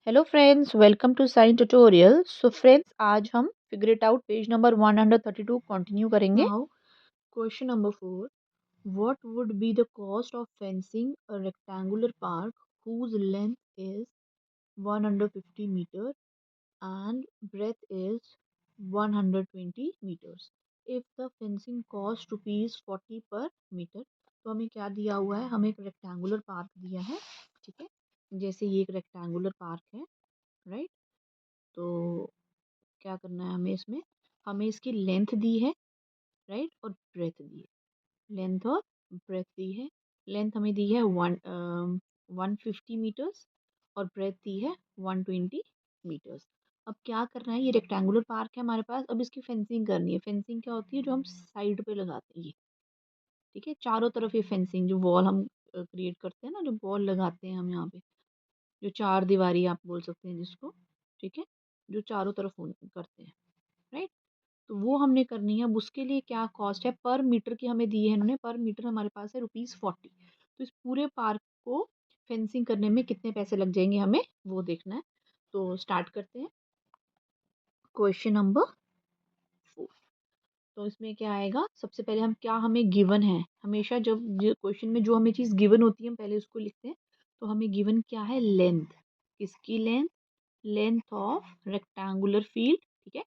Hello friends, welcome to science tutorial. So friends, आज हम figure it out page number 132 continue करेंगे। Now question number 4, what would be the cost of fencing a rectangular park whose length is 150 meter and breadth is 120 meters if the fencing cost rupees 40 per meter। तो हमें क्या दिया हुआ है, हमें एक rectangular park दिया है। ठीक है, जैसे ये एक रेक्टेंगुलर पार्क है, राइट। तो क्या करना है हमें, इसमें हमें इसकी लेंथ दी है, राइट, और ब्रेथ दी है। लेंथ और ब्रेथ दी है। लेंथ हमें दी है 150 मीटर्स और ब्रेथ दी है 120 मीटर्स। अब क्या करना है, ये रेक्टेंगुलर पार्क है हमारे पास। अब इसकी फेंसिंग करनी है। फेंसिंग क्या होती है, जो हम साइड पे लगाते हैं ये। ठीक है, चारों तरफ ये फेंसिंग, जो वॉल हम क्रिएट करते हैं ना, जो वॉल लगाते हैं हम यहाँ पे, जो चार दीवारी आप बोल सकते हैं जिसको। ठीक है, जो चारों तरफ करते हैं, राइट। तो वो हमने करनी है। अब उसके लिए क्या कॉस्ट है, पर मीटर की हमें दी है इन्होंने। पर मीटर हमारे पास है ₹40। तो इस पूरे पार्क को फेंसिंग करने में कितने पैसे लग जाएंगे, हमें वो देखना है। तो स्टार्ट करते हैं। Question number 4। तो इसमें क्या आएगा, सबसे पहले हम क्या, हमें गिवन है। हमेशा जब क्वेश्चन में जो हमें चीज़ गिवन होती है, हम पहले उसको लिखते हैं। तो हमें गिवन क्या है, लेंथ। किसकी length? Length of rectangular field. ठीक है,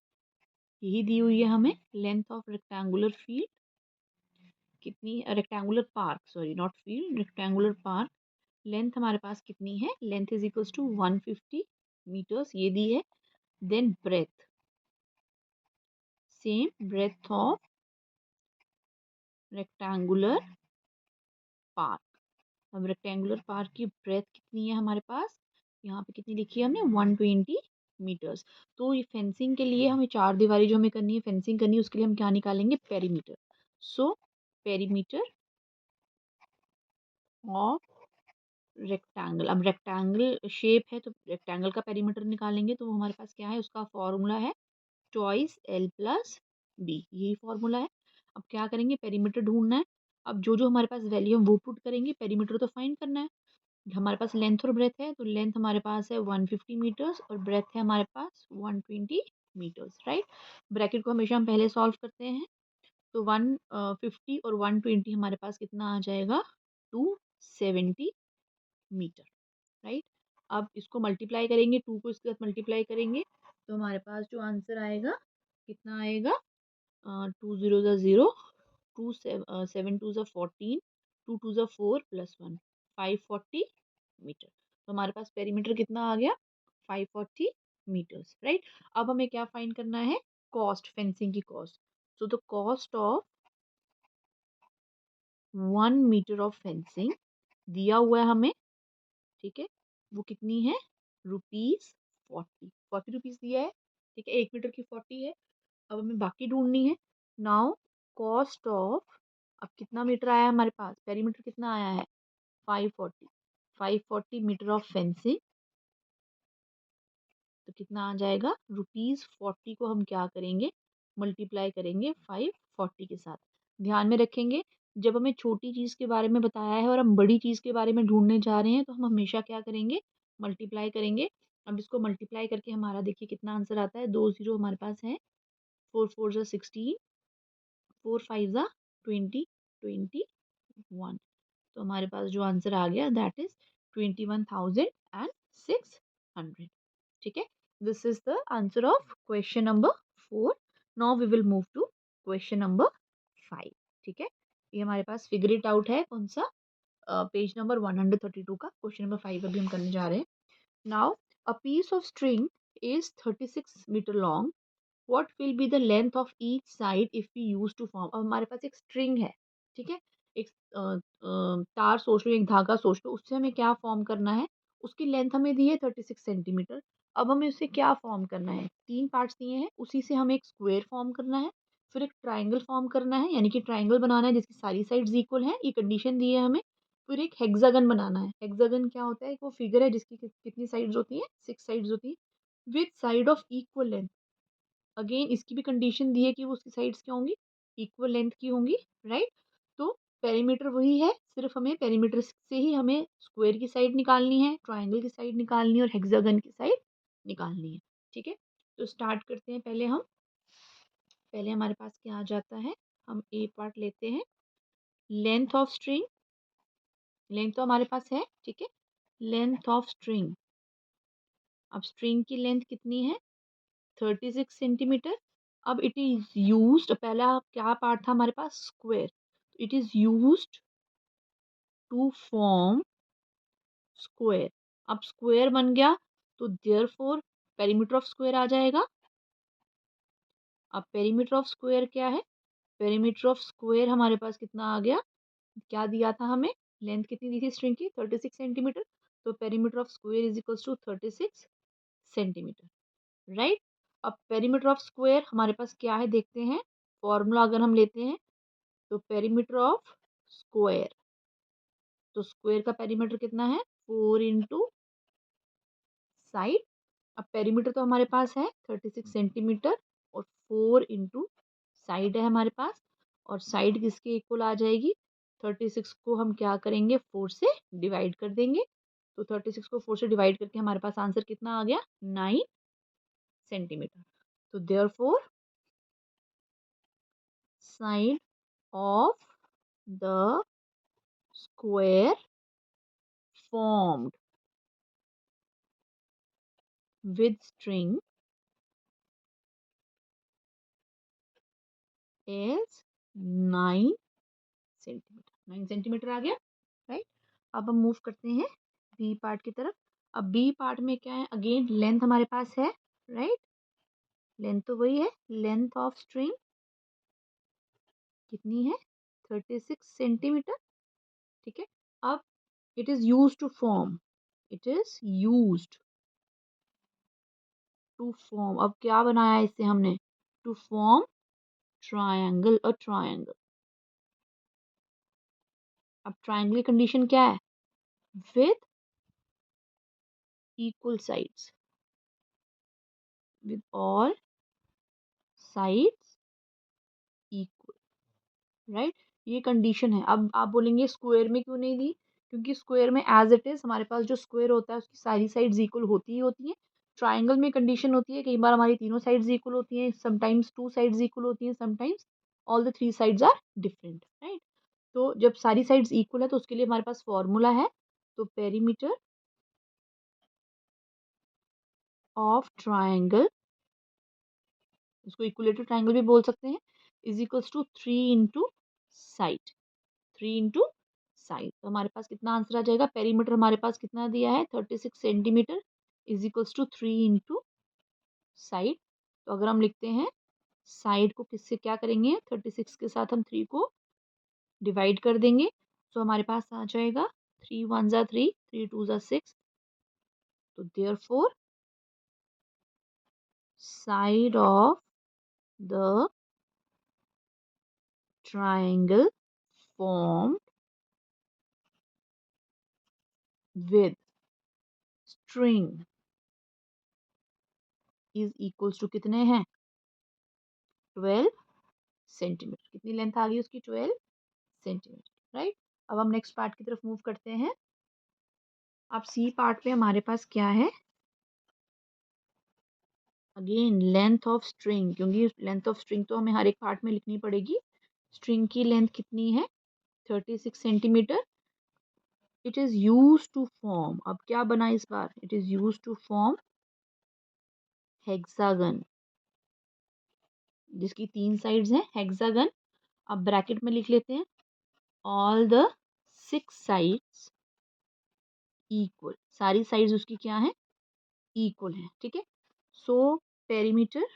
यही दी हुई है हमें, लेंथ ऑफ रेक्टेंगुलर फील्ड कितनी, rectangular park, sorry not field, rectangular park. Length हमारे पास कितनी है, length is equals to 150 metres, ये दी है। Then breadth, same breadth of rectangular park. अब रेक्टेंगुलर पार्क की ब्रेथ कितनी है हमारे पास, यहाँ पे कितनी लिखी है हमने, 120 मीटर्स। तो ये फेंसिंग के लिए हमें चार दीवारी जो हमें करनी है, फेंसिंग करनी है, उसके लिए हम क्या निकालेंगे, perimeter. So perimeter of rectangle. अब रेक्टेंगल शेप है तो रेक्टेंगल का पेरीमीटर निकालेंगे। तो वो हमारे पास क्या है, उसका फॉर्मूला है चॉइस L+B, यही फॉर्मूला है। अब क्या करेंगे, पेरीमीटर ढूंढना है। अब जो जो हमारे पास वैल्यू हम वो पुट करेंगे, पेरीमीटर तो फाइंड करना है। हमारे पास लेंथ और ब्रेथ है, तो लेंथ हमारे पास है 150 मीटर्स और ब्रेथ है हमारे पास 120 मीटर्स, राइट। ब्रैकेट को हमेशा हम पहले सॉल्व करते हैं। तो 150 और 120 हमारे पास कितना आ जाएगा, 270 मीटर, राइट। अब इसको मल्टीप्लाई करेंगे, 2 को इसके साथ मल्टीप्लाई करेंगे, तो हमारे पास जो आंसर आएगा कितना आएगा, 2 जीरो ज़ा 0, 7 2 ज़ा 14, 2 2 ज़ा 4 प्लस 1, 540 मीटर। तो हमारे पास पेरीमीटर कितना आ गया, 540 मीटर्स, राइट। अब हमें क्या फाइंड करना है, कॉस्ट, फेंसिंग की cost. So the cost of 1 metre of fencing दिया हुआ है हमें। ठीक है, वो कितनी है, ₹40 दिया है। ठीक है, 1 मीटर की 40 है। अब हमें बाकी ढूंढनी है। नाउ कॉस्ट ऑफ, अब कितना मीटर आया है हमारे पास, पेरीमीटर कितना आया है, 540। 540 मीटर ऑफ फेंसिंग, तो कितना आ जाएगा, ₹40 को हम क्या करेंगे, मल्टीप्लाई करेंगे 540 के साथ। ध्यान में रखेंगे, जब हमें छोटी चीज़ के बारे में बताया है और हम बड़ी चीज़ के बारे में ढूंढने जा रहे हैं, तो हम हमेशा क्या करेंगे, मल्टीप्लाई करेंगे। अब इसको मल्टीप्लाई करके हमारा देखिए कितना आंसर आता है, 2 जीरो हमारे पास है, 4 4 ज़ा 16, 4 5 ज़ा 20, 21। तो हमारे पास जो आंसर आ गया, दैट इज 21,600। ठीक है, this is the answer of question number 4। Now we will move to question number 5। ठीक है, ये हमारे पास फिगर इट आउट है, कौन सा, पेज नंबर 132 का क्वेश्चन नंबर 5 अभी हम करने जा रहे हैं। Now a piece of string is 36 metre long, what will be the length of each side if we use to form. अब हमारे पास एक स्ट्रिंग है, ठीक है, एक तार सोच लो, एक धागा सोच लो, उससे हमें क्या फॉर्म करना है, उसकी लेंथ हमें दी है 36 सेंटीमीटर। अब हमें उससे क्या फॉर्म करना है, तीन पार्ट्स दिए हैं, उसी से हमें एक स्क्वायर फॉर्म करना है, फिर एक ट्राइंगल फॉर्म करना है, यानी कि ट्राइंगल बनाना है जिसकी सारी साइड्स इक्वल हैं, ये कंडीशन दी है हमें। फिर एक हेक्सागन बनाना है। हेक्सागन क्या होता है, एक वो फिगर है जिसकी कितनी साइड्स होती हैं, 6 साइड्स होती हैं, with side of equal length. Again इसकी भी कंडीशन दी है कि वो उसकी साइड्स क्या होंगी, इक्वल लेंथ की होंगी, राइट। तो पेरीमीटर वही है, सिर्फ हमें पेरीमीटर से ही हमें स्क्वायर की साइड निकालनी है, ट्राइंगल की साइड निकालनी है और हेक्सागन की साइड निकालनी है। ठीक है, तो स्टार्ट करते हैं। पहले हमारे पास क्या आ जाता है, हम ए पार्ट लेते हैं। लेंथ ऑफ स्ट्रिंग, लेंथ तो हमारे पास है, ठीक है। लेंथ ऑफ स्ट्रिंग, अब स्ट्रिंग की लेंथ कितनी है, 36 सेंटीमीटर। अब इट इज यूज्ड, पहला क्या पार्ट था हमारे पास, square. It is used to form square. अब स्क्वायर बन गया तो देयरफॉर पेरीमीटर ऑफ स्क्वायर आ जाएगा। अब पेरीमीटर ऑफ स्क्वायर क्या है, पेरीमीटर ऑफ स्क्वायर हमारे पास कितना आ गया, क्या दिया था हमें, लेंथ कितनी दी थी स्ट्रिंग की, 36 सेंटीमीटर। तो perimeter of square is equals to 36 centimetre, right. अब पेरीमीटर ऑफ स्क्वायर हमारे पास क्या है, देखते हैं। फॉर्मूला अगर हम लेते हैं तो पेरीमीटर ऑफ स्क्वायर, तो स्क्वायर का पेरीमीटर कितना है, 4 इंटू साइड। अब पेरीमीटर तो हमारे पास है 36 सेंटीमीटर और 4 इंटू साइड है हमारे पास, और साइड किसके इक्वल आ जाएगी, 36 को हम क्या करेंगे, 4 से डिवाइड कर देंगे। तो 36 को 4 से डिवाइड करके हमारे पास आंसर कितना आ गया, 9 सेंटीमीटर। तो therefore side of the square formed with string is 9 centimetre. 9 centimetre आ गया, राइट। अब हम मूव करते हैं बी पार्ट की तरफ। अब बी पार्ट में क्या है, अगेन लेंथ हमारे पास है, राइट। लेंथ तो वही है, लेंथ ऑफ स्ट्रिंग कितनी है, 36 सेंटीमीटर, ठीक है। अब it is use to form, it is used to form, अब क्या बनाया इससे हमने, to form triangle, a triangle. अब ट्रायंगल की कंडीशन क्या है, with equal sides, with all sides equal, right. ये कंडीशन है। अब आप बोलेंगे स्क्वायर में क्यों नहीं दी, क्योंकि स्क्वायर में एज इट इज हमारे पास जो स्क्वायर होता है उसकी सारी साइड्स इक्वल होती ही होती हैं। ट्राइंगल में कंडीशन होती है, कई बार हमारी तीनों साइड्स इक्वल होती हैं, समटाइम्स 2 साइड्स इक्वल होती हैं, sometimes all the 3 sides are different, right. तो जब सारी साइड्स इक्वल है तो उसके लिए हमारे पास फॉर्मूला है, तो पेरीमीटर ऑफ ट्राइंगल, इसको इक्विलेटरल ट्राइंगल भी बोल सकते हैं, is equals to 3 into side, 3 into side. तो हमारे पास कितना आंसर आ जाएगा, पेरीमीटर हमारे पास कितना दिया है, 36 centimetre is equals to 3 into side. तो अगर हम लिखते हैं साइड को किससे क्या करेंगे, 36 के साथ हम 3 को डिवाइड कर देंगे, तो हमारे पास आ जाएगा 3 1 जा 3, 3 2 जा 6। तो therefore side of the triangle formed with string is equals to कितने हैं, 12 सेंटीमीटर। कितनी लेंथ आ गई उसकी, 12 सेंटीमीटर, राइट। अब हम नेक्स्ट पार्ट की तरफ मूव करते हैं। अब सी पार्ट पे हमारे पास क्या है, अगेन लेंथ ऑफ स्ट्रिंग, क्योंकि लेंथ ऑफ स्ट्रिंग तो हमें हर एक पार्ट में लिखनी पड़ेगी। स्ट्रिंग की लेंथ कितनी है, 36 centimetre. It is use to form, अब क्या बना इस बार, it is use to form hexagon, जिसकी 3 साइड्स हैं, हेक्सागन। अब ब्रैकेट में लिख लेते हैं, ऑल द 6 साइड्स इक्वल, सारी साइड्स उसकी क्या है, इक्वल है, ठीक है। सो पेरीमीटर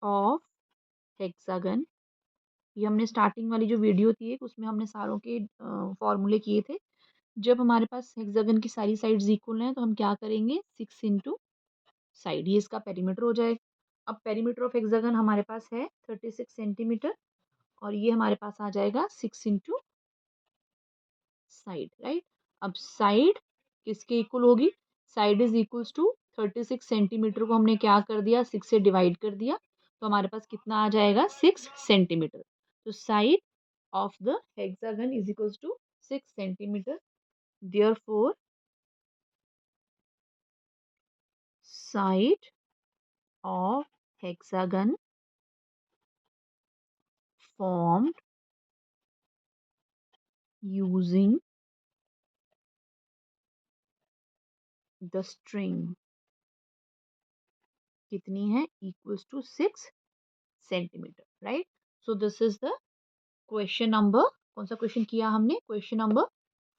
ऑफ हेक्सागन, ये हमने स्टार्टिंग वाली जो वीडियो थी एक, उसमें हमने सारों के फॉर्मूले किए थे। जब हमारे पास हेक्सागन की सारी साइड्स इक्वल हैं तो हम क्या करेंगे, 6 इंटू साइड, ये इसका पेरीमीटर हो जाएगा। अब पेरीमीटर ऑफ हेक्सागन हमारे पास है 36 सेंटीमीटर और ये हमारे पास आ जाएगा 6 इंटू साइड, राइट। अब साइड किसके इक्वल होगी, side is equals to 36 centimetre को हमने क्या कर दिया, 6 से डिवाइड कर दिया, तो हमारे पास कितना आ जाएगा, 6 सेंटीमीटर। तो side of the hexagon is equals to 6 centimeter. Therefore, side of hexagon formed using the string कितनी है? Equals to 6 centimeter, right? So this is the question number, कौन सा क्वेश्चन किया हमने? Question number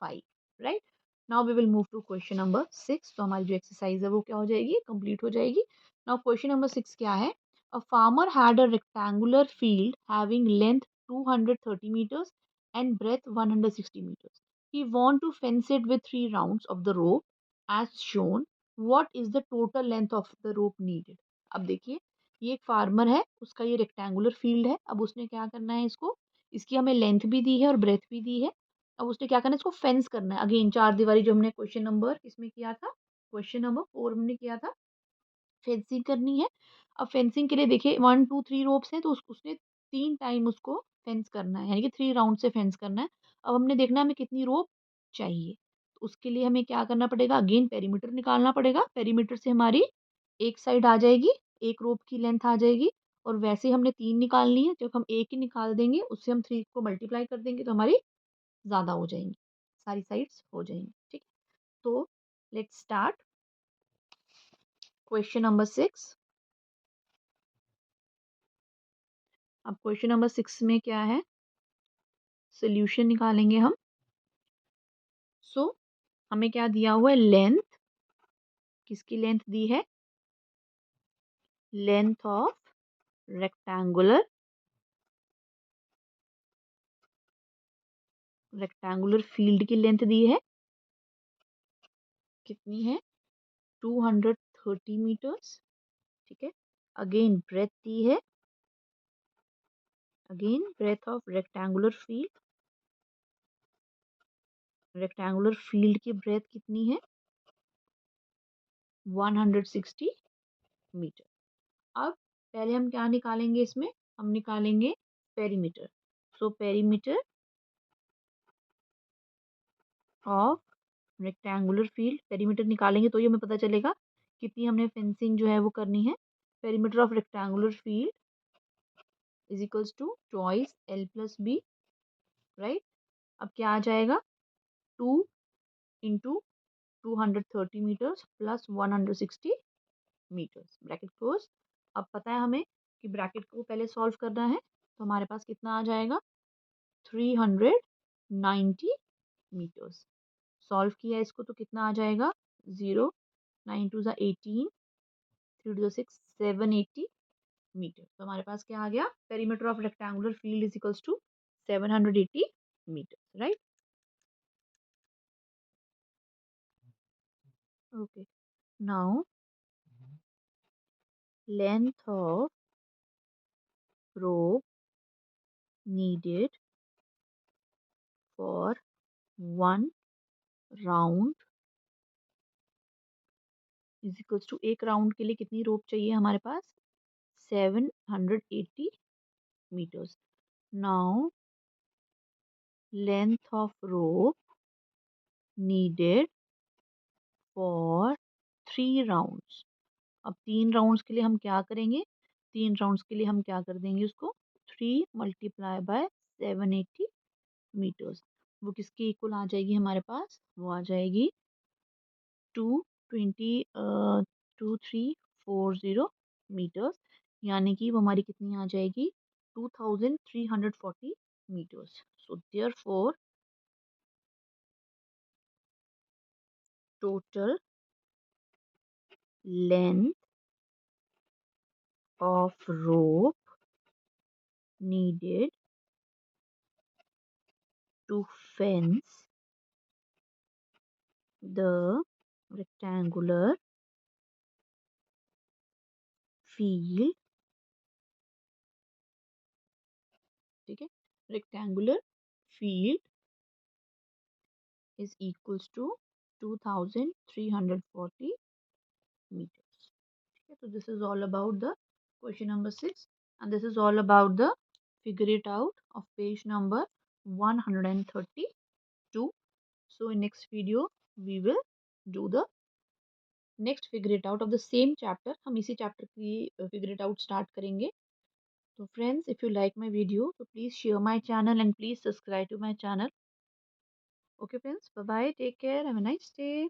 5, right? Now we will move to question number 6. तो हमारी जो exercise है वो क्या हो जाएगी? कंप्लीट हो जाएगी. नाउ क्वेश्चन नंबर 6 क्या है? A farmer had a rectangular field having length 230 meters and breadth 160 meters. He want to fence it with 3 rounds of the rope as shown. What is the total length of the rope needed? अब देखिए, ये एक farmer है, उसका ये rectangular field है. अब उसने क्या करना है, इसको, इसकी हमें लेंथ भी दी है और ब्रेथ भी दी है. अब उसने क्या करना है, इसको फेंस करना है. अगेन चार दीवारी जो हमने क्वेश्चन नंबर इसमें किया था, क्वेश्चन नंबर 4 हमने किया था, फेंसिंग करनी है. अब फेंसिंग के लिए देखिए 1 2 3 रोप्स हैं, तो उसने 3 टाइम उसको फेंस करना है, यानी कि 3 राउंड से फेंस करना है. अब हमने देखना है हमें कितनी रोप चाहिए. तो उसके लिए हमें क्या करना पड़ेगा? अगेन पेरीमीटर निकालना पड़ेगा. पेरीमीटर से हमारी एक साइड आ जाएगी, एक रोप की लेंथ आ जाएगी. और वैसे हमने 3 निकालनी है, जब हम एक ही निकाल देंगे उससे हम 3 को मल्टीप्लाई कर देंगे तो हमारी ज़्यादा हो जाएंगी, सारी साइड्स हो जाएंगी. ठीक है, तो लेट्स स्टार्ट क्वेश्चन नंबर 6. अब क्वेश्चन नंबर 6 में क्या है, सोल्यूशन निकालेंगे हम. सो हमें क्या दिया हुआ है? लेंथ. किसकी लेंथ दी है? लेंथ ऑफ रेक्टेंगुलर फील्ड की लेंथ दी है. कितनी है? 230 मीटर्स. ठीक है. अगेन ब्रेथ दी है. Again breadth of rectangular field की ब्रेथ कितनी है? 160 मीटर. अब पहले हम क्या निकालेंगे इसमें? हम निकालेंगे perimeter. So perimeter of rectangular field, perimeter निकालेंगे तो ही हमें पता चलेगा कितनी हमने फेंसिंग जो है वो करनी है. Perimeter of rectangular field is equals to twice L plus B, right? अब क्या आ जाएगा? 2 into 230 metres plus 160 metres, bracket close. अब पता है हमें कि ब्रैकेट को पहले सॉल्व करना है, तो हमारे पास कितना आ जाएगा? 390 मीटर्स. सॉल्व किया इसको तो कितना आ जाएगा? 0 9 टू ज़ा 18, 3 टू ज़ा 6, 780 मीटर. तो हमारे पास क्या आ गया? Perimeter of rectangular field is equals to 780 metre, right? Okay. Now length of rope needed for one round is equals to, एक राउंड के लिए कितनी रोप चाहिए हमारे पास? 780 metres. Now length of rope needed for 3 rounds. अब 3 rounds के लिए हम क्या करेंगे? 3 राउंड्स के लिए हम क्या कर देंगे उसको? 3 मल्टीप्लाई बाय 780 मीटर्स. वो किसके इक्वल आ जाएगी हमारे पास? वो आ जाएगी 2340 मीटर्स. यानी कि वो हमारी कितनी आ जाएगी? 2340 metres. So therefore total length of rope needed to fence the rectangular field. ठीक है, rectangular field is equals to 2340 meters. ठीक है, तो this is all about the question number 6 and this is all about the figure it out of page number 132. So in next video we will do the next figure it out of the same chapter. हम इसी chapter की figure it out start करेंगे. So friends, if you like my video, so please share my channel and please subscribe to my channel. Okay friends, bye bye, take care, have a nice day.